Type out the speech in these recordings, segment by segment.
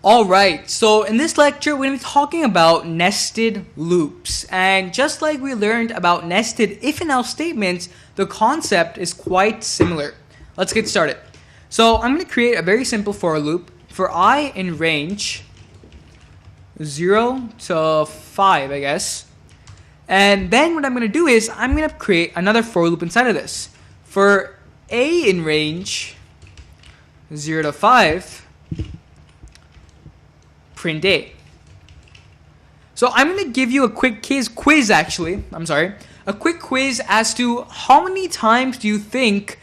Alright, so in this lecture, we're going to be talking about nested loops. And just like we learned about nested if and else statements, the concept is quite similar. Let's get started. So I'm going to create a very simple for loop for I in range 0 to 5, I guess. And then what I'm going to do is I'm going to create another for loop inside of this. For A in range 0 to 5, print A. So I'm going to give you a quick quiz actually. A quick quiz as to how many times do you think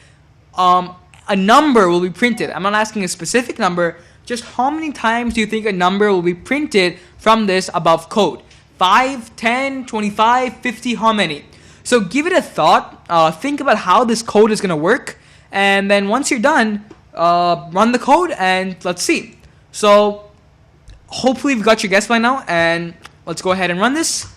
a number will be printed. I'm not asking a specific number, just how many times do you think a number will be printed from this above code? 5, 10, 25, 50, how many? So give it a thought, think about how this code is going to work, and then once you're done, run the code and let's see. So hopefully you've got your guess by now, and let's go ahead and run this.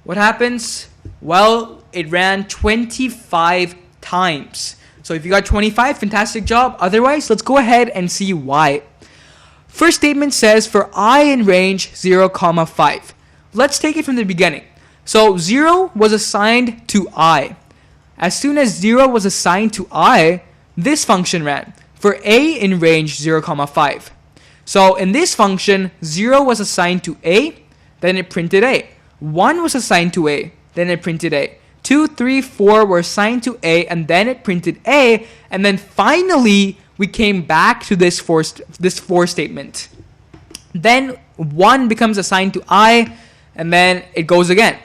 What happens? Well, it ran 25 times. So if you got 25, fantastic job. Otherwise, let's go ahead and see why. First statement says for I in range 0, 5. Let's take it from the beginning. So 0 was assigned to I. As soon as 0 was assigned to I, this function ran for A in range 0, 5. So in this function, 0 was assigned to A, then it printed A. 1 was assigned to A, then it printed A. 2, 3, 4 were assigned to A, and then it printed A. And then finally, we came back to this for statement. Then 1 becomes assigned to I, and then it goes again.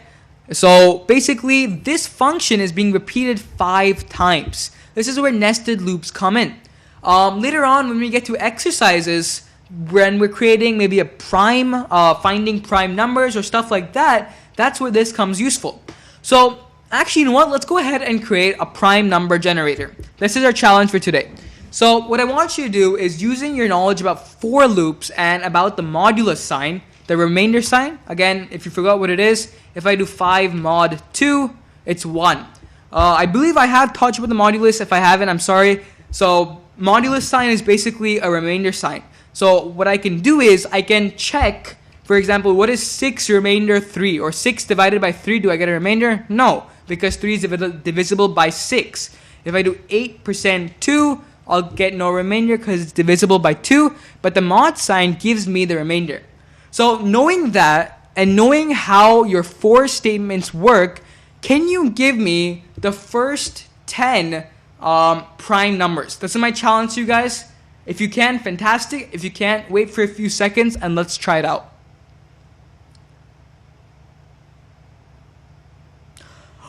So basically, this function is being repeated 5 times. This is where nested loops come in. Later on, when we get to exercises, when we're creating maybe a prime, finding prime numbers or stuff like that, that's where this comes useful. So actually, you know what? Let's go ahead and create a prime number generator. This is our challenge for today. So what I want you to do is, using your knowledge about for loops and about the modulus sign, the remainder sign, again, if you forgot what it is, if I do 5 mod 2, it's 1. I believe I have taught you about the modulus. If I haven't, I'm sorry. So modulus sign is basically a remainder sign. So what I can do is I can check, for example, what is 6 remainder 3? Or 6 divided by 3, do I get a remainder? No, because 3 is divisible by 6. If I do 8% 2, I'll get no remainder because it's divisible by 2. But the mod sign gives me the remainder. So knowing that and knowing how your for statements work, can you give me the first 10 prime numbers? This is my challenge to you guys. If you can, fantastic. If you can't, wait for a few seconds and let's try it out.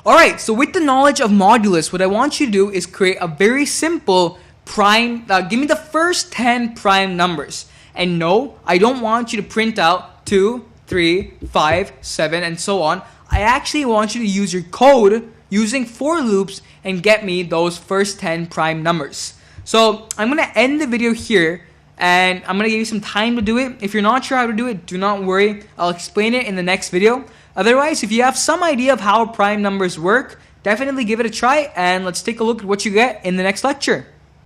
Alright, so with the knowledge of modulus, what I want you to do is create a very simple prime. Give me the first 10 prime numbers. And no, I don't want you to print out 2, 3, 5, 7, and so on. I actually want you to use your code using for loops and get me those first 10 prime numbers. So I'm going to end the video here, and I'm going to give you some time to do it. If you're not sure how to do it, do not worry. I'll explain it in the next video. Otherwise, if you have some idea of how prime numbers work, definitely give it a try, and let's take a look at what you get in the next lecture.